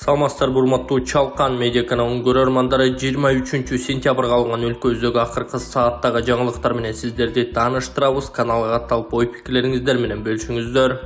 Саламатсыздар, урматтуу Чалкан медиа каналынын көрөрмандары, 23 сентябрга алган өлкөбүздөгү акыркы сааттагы жаңылыктар менен сиздерди тааныштырабыз. Каналга катталып, ой пикирлериңиздер менен бөлүшүңүздөр.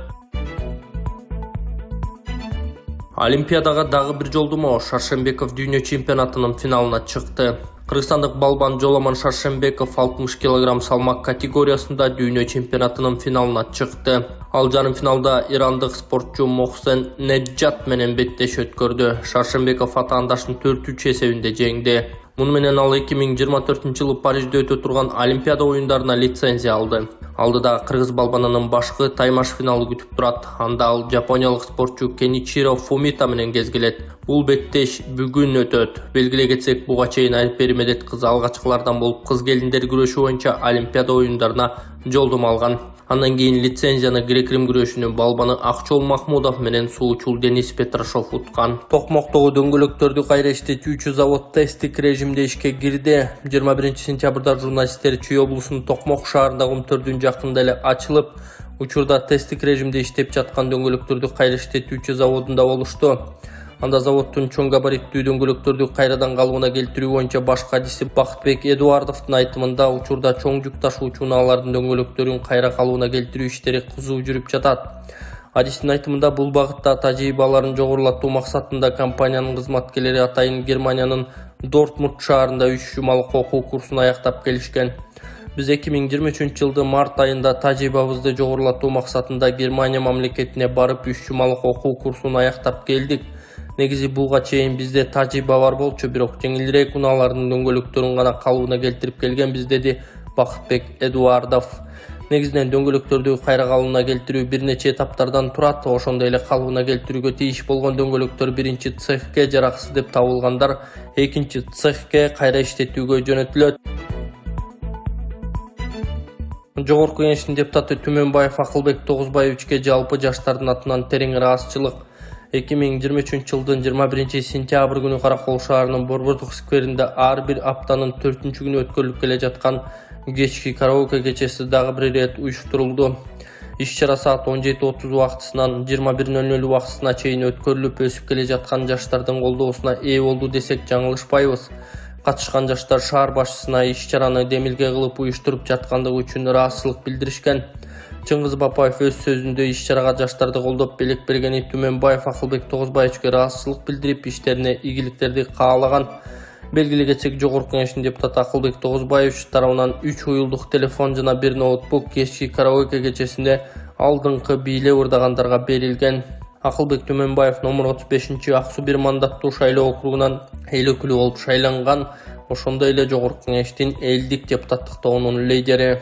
Олимпиадага дагы бир жолдомо. Шаршембеков дүйнө чемпионатынын финалына чыкты. Кыргызстандык балбан Жоламан Шаршембеков 60 кг салмак категориясында дүйнө чемпионатынын финалына чыкты. Ал жарым финалда ирандык спортчу Мохсен Неджат менен беттеш өткөрдү. Шаршембеков атаандашын 4-3 эсебинде жеңди. Муну менен ал 2024-жылы Парижде өтө турган Олимпиада оюндарына лицензия алды. Алдыда кыргыз балбанынын башкы таймаш финалы күтүп турат. Анда ал жапониялык спортчу Кеничиро Фумита менен кезгелет. Бул беттеш бүгүн өтөт. Белгилей кетсек, буга чейин Альпери Медет кызы алгачкылардан болуп кыз келиндер күрөшү боюнча Олимпиада оюндарына жолдомо алган. Андан кийин лицензияны грек-рим күрөшүнүн балбаны Акчол Махмудов менен суучул Денис Петрашов уткан. Токмоктогу дөңгөлөктөрдү кайра иштетүүчү завод тесттик режимде ишке кирди. 21 сентябрда журналисттер Чүй облусунун Токмок шаарындагы өмтөрдүн жакында эле ачылып, учурда тесттик режимде иштеп жаткан дөңгөлөктөрдү кайра иштетүүчү заводунда болушту. Анда заводдун чоң габариттүү дөңгөлөктөрдү кайрадан калыбына келтирүү боюнча баш кадиси Бактыбек Эдуардовдун айтымында, учурда чоң жүк ташуучу унаалардын дөңгөлөктөрүн кайра калыбына келтирүү иштери кызуу жүрүп жатат. Адистин айтымында, бул багытта тажрыйбаларын жогорулатуу максатында компаниянын кызматкерлери атайын Германиянын Дортмунд шаарында 3 жумалык окуу курсун аяктап келишкен. Биз 2023-жылдын март айында тажрыйбабызды жогорулатуу максатында Германия мамлекетине барып 3 жумалык окуу курсун аяктап келдик. Негизи буга чейин бизде тажрыйба бар болчу, бирок жеңилирээк унаалардын дөңгөлөктөрүн гана калыбына келтирип келгенбиз, деди Бактыбек Эдуардов. Негизинен дөңгөлөктөрдү кайра калыбына келтирүү бир нече этаптардан турат. Ошондой эле калыбына келтирүүгө тийиш болгон дөңгөлөктөр биринчи цехке жараксыз деп табылгандар экинчи цехке кайра иштетүүгө жөнөтүлөт. Жогорку Кеңештин депутаты Түмөнбаев Акылбек Тогузбаевичке жалпы жаштардын атынан терең ыраазычылык. 2023-жылдын 21 сентябрь күнү Каракол шаарынын Борбордук скверинде ар бир аптанын 4-күнү өткөрүлүп келе жаткан кечки караоке кечеси дагы бир ирет уюштурулду. Иш-чара саат 17:30 убактысынан 21:00 убактысына чейин өткөрүлүп, өсүп келе жаткан жаштардын колдоосуна ээ болду десек жаңылышпайбыз. Катышкан жаштар шаар башчысына иш-чараны демилге кылып уюштуруп жаткандыгы үчүн ыраазычылык билдиришкен. Чыңгыз Бапаев өз сөзүндө иш-чарага жаштарды колдоп белек бергени Түмөнбаев Акылбек Тогузбаевичке ыраазычылык билдирип, иштерине ийгиликтерди каалаган. Белгилей кетсек, Жогорку Кеңештин депутаты Акылбек Тогузбаевич тарабынан 3 уюлдук телефон жана 1 ноутбук кечки караоке кечесинде алдыңкы бийле ырдагандарга берилген. Акылбек Түмөнбаев номер 35 Ак Суу бир мандаттуу шайлоо округунан эл өкүлү болуп шайланган. Ошондой эле Жогорку Кеңештин элдик депутаттык тобунун лидери.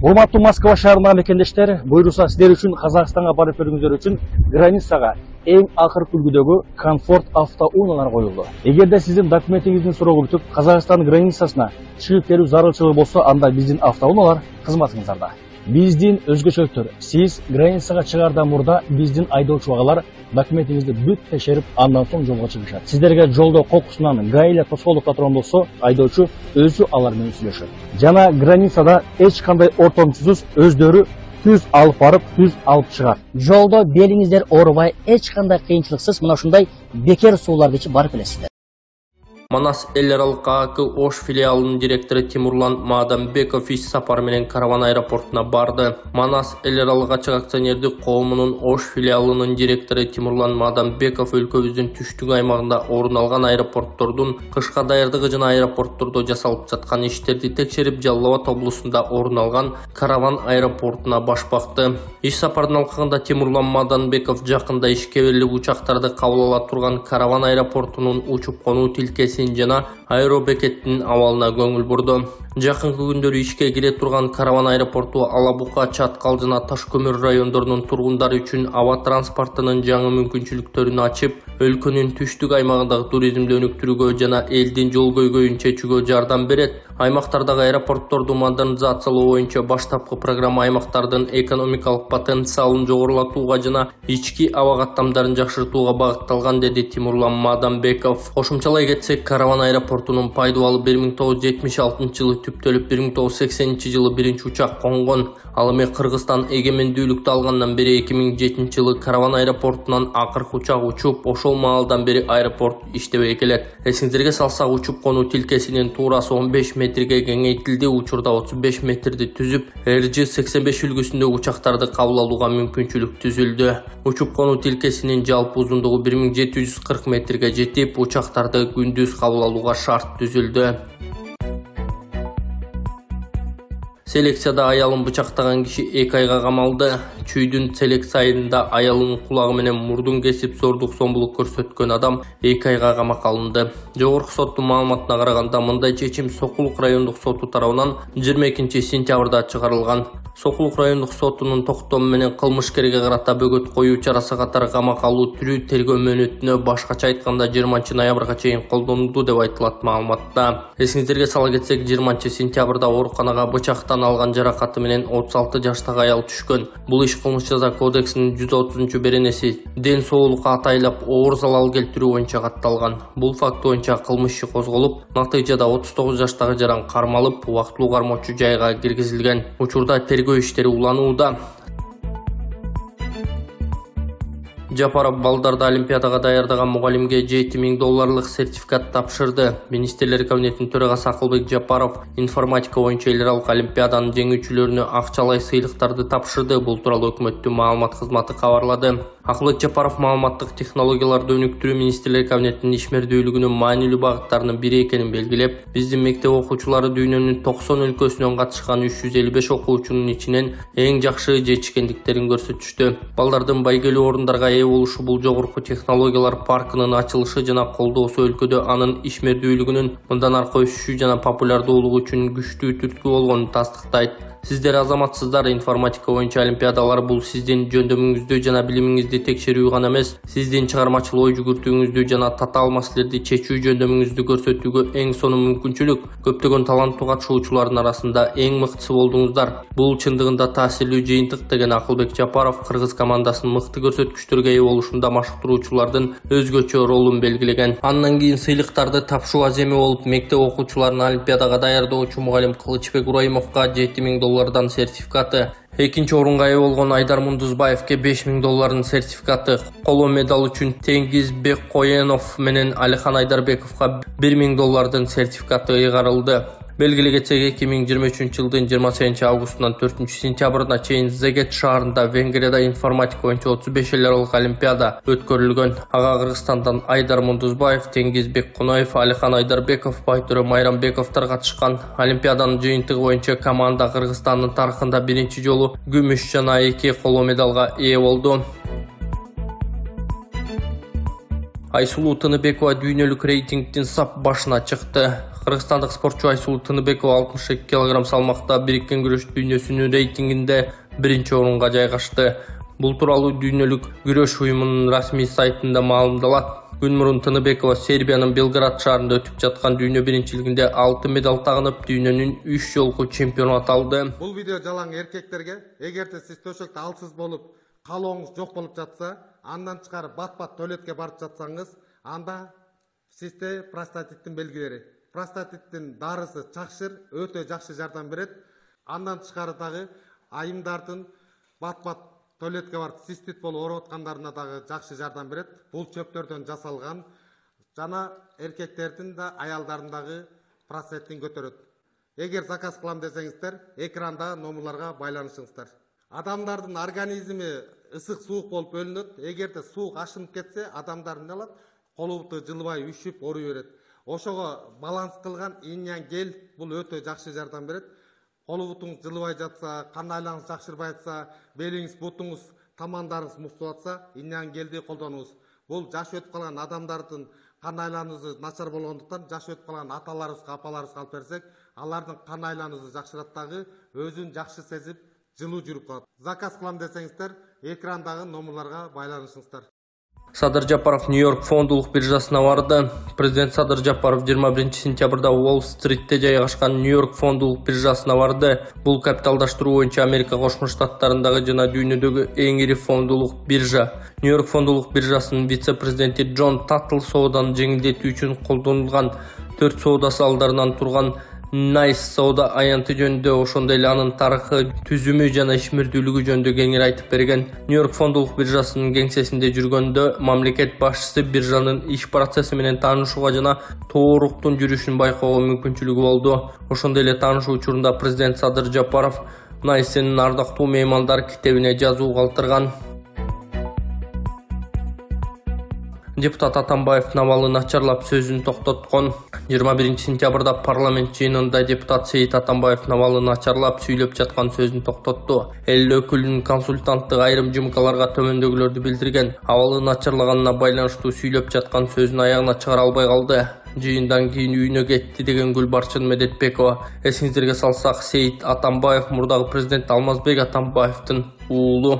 Урматтуу Москва шаарындагы мекендештер, буйруса сиздер үчүн Казакстанга барып көрүүңүздөр үчүн границага эң акыркы үлгүдөгү комфорт автоунаалар коюлду. Эгерде сиздин документиңиздин суроо бүтүп, Казакстан границасына чыгып келүү зарылчылыгы болсо, анда биздин автоунаалар кызматыңыздарда. Биздин өзгөчөлүктөр, сиз границага чыгаардан мурда биздин айдоочу агалар документиңизди бүт текшерип, андан соң жолго чыгышат. Сиздерге жолдо кокусунан гаиле тоскоолдук турган болсо, айдоочу өзү алар менен сүйлөшөт. Жана границада эч кандай ортомчусуз өздөрү түз алып барып, түз алып чыгат. Жолдо белиңиздер оорубай, эч кандай кыйынчылыксыз мына ушундай бекер сууларды ичип барып келесиздер. Манас эл аралык ААК Ош филиалынын директору Тимурлан Маадамбеков иш сапар менен Караван аэропортуна барды. Манас эл аралык ачык акционердик коомунун Ош филиалынын директору Тимурлан Маадамбеков өлкөбүздүн түштүк аймагында орун алган аэропорттордун кышка даярдыгы жана аэропорттордо жасалып жаткан иштерди текшерип, Жалал Абад облусунда орун алган Караван аэропортуна баш бакты. Иш сапардын алкагында Тимурлан Маадамбеков жакында ишке берилип учактарды кабыл ала турган Караван аэропортунун учуп конуу тилкесин жана аэробекеттин абалына көңүл бурду. Жакынкы күндөрү ишке кире турган Караван аэропорту Алабука, Чаткал жана Таш көмүр райондорунун тургундары үчүн аба транспортунун жаңы мүмкүнчүлүктөрүн ачып, өлкөнүн түштүк аймагындагы туризмди өнүктүрүүгө жана элдин жол көйгөйүн чечүүгө жардам берет. Аймактардагы аэропортторду модернизациялоо боюнча баштапкы программа аймактардын экономикалык потенциалын жогорулатууга жана ички аба каттамдарын жакшыртууга багытталган, деди Тимурлан Маадамбеков. Кошумчалай кетсек, Караван аэропорту аэропортунун пайдубалы 1976 жылы түптөлүп 1980 жылы биринчи учак конгон. Ал эми Кыргызстан эгемендүүлүктү алгандан бери 2007 жылы Караван аэропортунан акыркы учак учуп, ошол маалдан бери аэропорт иштебей келет. Эсиңиздерге салсак, учуп конуу тилкесинин туурасы 15 метрге кеңейтилди. Учурда 35 метрди түзүп, RJ-85 үлгүсүндөгү учактарды кабыл алууга мүмкүнчүлүк түзүлдү. Учуп конуу тилкесинин жалпы узундугу 1740 метрге жетип, учактарды күндүз кабыл алууга шарт түзүлдү. Селекцияда аялын бычактаган киши 2 айга камалды. Чүйдүн селекция айында аялынын кулагы менен мурдун кесип зордук зомбулук көрсөткөн адам 2 айга камакка алынды. Жогорку соттун маалыматына караганда, мындай чечим Сокулук райондук соту тарабынан 22 сентябрда чыгарылган. Сокулук райондук сотунун токтому менен кылмышкерге карата бөгөт коюу чарасы катары камакка алуу түрү тергөө мөөнөтүнө башкача айтканда 20 ноябрга чейин колдонулду деп айтылат маалыматта. Эсиңиздерге сала кетсек, 20 сентябрда ооруканага бычактан алган жаракаты менен 36 жаштагы аял түшкөн. Бул иш кылмыш жаза кодексинин 130-беренеси ден соолукка атайлап оор залал келтирүү боюнча катталган. Бул факт боюнча кылмыш иши козголуп, натыйжада 39 жаштагы жаран кармалып, убактылуу кармоочу жайга киргизилген. Учурда тергөө иштери уланууда. Жапаров балдарды Олимпиадага даярдаган мугалимге $7000 сертификат тапшырды. Министрлер кабинетинин төрагасы Акылбек Жапаров информатика боюнча эл аралык Олимпиаданын жеңүүчүлөрүнө акчалай сыйлыктарды тапшырды. Бул тууралуу өкмөттүн маалымат кызматы кабарлады. Акылбек Жапаров маалыматтык технологияларды өнүктүрүү Министрлер кабинетинин ишмердүүлүгүнүн маанилүү багыттарынын бири экенин белгилеп, биздин мектеп окуучулары дүйнөнүн 90 өлкөсүнөн катышкан 355 окуучунун ичинен эң жакшы жетишкендиктерин көрсөтүштү. Балдардын байгелүү орундарга ээ болушу бул жогорку технологиялар паркынын ачылышы жана колдоосу өлкөдө анын ишмердүүлүгүнүн мындан аркы өсүшү жана популярдуулугу үчүн күчтүү түрткү болгонун тастыктайт. Сиздер азаматсыздар, информатика боюнча олимпиадалар бул сиздин жөндөмүңүздү жана билимиңизди текшерүү гана эмес, сиздин чыгармачыл ой жүгүртүүңүздү жана татаал маселелерди чечүү жөндөмүңүздү көрсөтүүгө эң сонун мүмкүнчүлүк. Көптөгөн таланттуу катышуучулардын арасында эң мыктысы болдуңуздар. Бул чындыгында таасирлүү жыйынтык деген Акылбек Жапаров кыргыз командасын мыкты көрсөткүчтөргө ээ болушунда машыктыруучулардын өзгөчө ролун белгилеген. Андан кийин сыйлыктарды тапшыруу аземи болуп, мектеп окуучуларын олимпиадага даярдоочу мугалим Кылычбек Урайымовго $7000 сертификаты, экинчи орунга ээ болгон Айдар Мундузбаевке $5000 сертификаты, коло медал үчүн Теңгиз Беккоенов менен Алихан Айдарбековго $1000 сертификаты ыйгарылды. Белгиле кетсек, 2023 жылдын 28 августунан 4 сентябрына чейин Зегет шаарында Венгрияда информатика боюнча 35 эл аралык олимпиада өткөрүлгөн. Ага Кыргызстандан Айдар Мундузбаев, Теңгиз Бекконоев, Алихан Айдарбеков, Байтөре Майрамбековдор катышкан. Олимпиаданын жыйынтыгы боюнча команда Кыргызстандын тарыхында биринчи жолу күмүш жана 2 коло медалга ээ болду. Айсулуу Тыныбекова дүйнөлүк рейтингдин сап башына чыкты. Кыргызстандык спортчу Айсулуу Тыныбекова 62 кг салмакта бириккен күрөш дүйнөсүнүн рейтингинде биринчи орунга жайгашты. Бул тууралуу дүйнөлүк күрөш уюмунун расмий сайтында маалымдалат. Күн мурун Тыныбекова Сербиянын Белград шаарында өтүп жаткан дүйнө биринчилигинде алтын медаль тагынып, дүйнөнүн 3 жолку чемпиону аталды. Бул видео жалаң эркектерге, эгерде сиз төшөктө алсыз болуп, калооңуз жок болуп жатса, андан чыгарып бат-бат туалетке барып жатсаңыз, анда сизде простатиттин белгилери. Простатиттин дарысы чакшыр, өтө жакшы жардам берет. Андан тышкары дагы айымдардын бат-бат туалетке барып цистит болуп ооруп аткандарына дагы жакшы жардам берет. Бул чөптөрдөн жасалган жана эркектердин да аялдардын дагы простатитин көтөрөт. Эгер заказ кылам десеңиздер, экранда номерларга байланышыңыздар. Адамдардын организми ысык суук болуп бөлүнөт. Эгерде суук ашынып кетсе, адамдар эмне кылат? Колубуту жылбай үшүп ооруй берет. Ошого баланс кылган иньян гель бул өтө жакшы жардам берет. Колубутуңуз жылбай жатса, кан айланыңыз жакшырбай жатса, белиңиз, бутуңуз, тамандарыңыз муктап атса, иньян гелди колдонуңуз. Бул жаш өтүп калган адамдардын кан айланысы начар болгондуктан, жаш өтүп калган аталарыбызга, апаларыбызга алып берсек, алардын кан айланысы жакшырат дагы, өзүн жакшы сезип, жылуу жүрүп калат. Заказ кылам десеңиздер, экрандагы номерларга байланышыңыздар. Садыр Жапаров Нью-Йорк фондулук биржасына барды. Президент Садыр Жапаров 21 сентябрда Уолл-стритте жайгашкан Нью-Йорк фондулук биржасына барды. Бул капиталдаштыруу боюнча Америка Кошмо Штаттарындагы жана дүйнөдөгү эң ири фондулук биржа. Нью-Йорк фондулук биржасынын вице-президенти Джон Таттл сооданы жеңилдетүү үчүн колдонулган 4 соода салдарынан турган Nice соода аянты жөнүндө, ошондой эле анын тарыхы, түзүмү жана ишмердүүлүгү жөнүндө кеңири айтып берген. Нью-Йорк фондулук биржасынын кеңсесинде жүргөндө мамлекет башчысы биржанын иш процесси менен таанышууга жана тооруктун жүрүшүн байкоого мүмкүнчүлүгү болду. Ошондой эле таанышуу учурунда президент Садыр Жапаров Nice'нин ардактуу меймандар китебине жазуу калтырган. Депутат Атамбаев абалы начарлап сөзүн токтоткон. 21 сентябрда парламент жыйынында депутат Сейит Атамбаев абалы начарлап сүйлөп жаткан сөзүн токтотту. Эл өкүлүнүн консультанттык айрым жымкаларга төмөндөгүлөрдү билдирген. Абалы начарлаганына байланыштуу сүйлөп жаткан сөзүн аягына чыгара албай калды. Жыйындан кийин үйүнө кетти деген Гүлбарчын Медетбекова. Эсиңиздерге салсак, Сейит Атамбаев мурдагы президент Алмазбек Атамбаевдин уулу.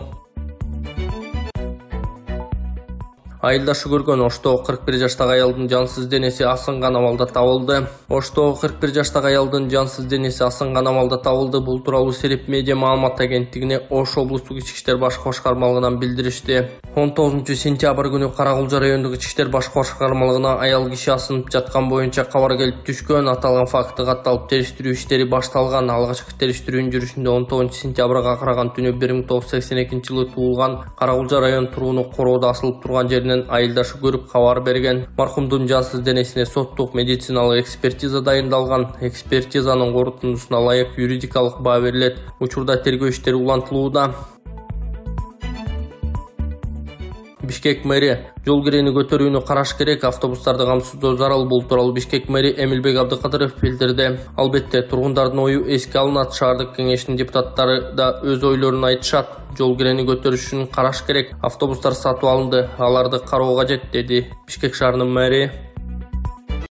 Айылдашы көргөн Оштогу 41 жаштагы аялдын жансыз денеси асынган абалда табылды. Оштогу 41 жаштагы аялдын жансыз денеси асынган абалда табылды. Бул тууралуу Серип медиа маалымат агенттигине Ош облустук ички иштер башкы башкармалыгынан билдиришти. 19 сентябрь күнү Карагулжа райондук ички иштер башкы башкармалыгына аял киши асынып жаткан боюнча кабар келип түшкөн. Аталган факты катталып териштирүү иштери башталган. Алгачкы териштирүүнүн жүрүшүндө 19 сентябрга караган түнү 1982-жылы туулган Карагулжа район тургуну короода асылып турган жеринен айылдашы көрүп кабар берген. Маркумдун жансыз денесине соттук медициналык экспертиза дайындалган. Экспертизанын корутундусуна ылайык юридикалык баа берилет. Учурда тергөө иштери улантылууда. Бишкек мэри жол кирени көтөрүүнү караш керек, автобустарды камсыздоо зарыл. Бул тууралуу Бишкек мэри Эмилбек Абдыкадыров билдирди. Албетте, тургундардын ою эске алынат. Шаардык кеңештин депутаттары да өз ойлорун айтышат. Жол кирени көтөрүшүн караш керек. Автобустар сатып алынды, аларды кароо кажет, деди Бишкек шаарынын мэри.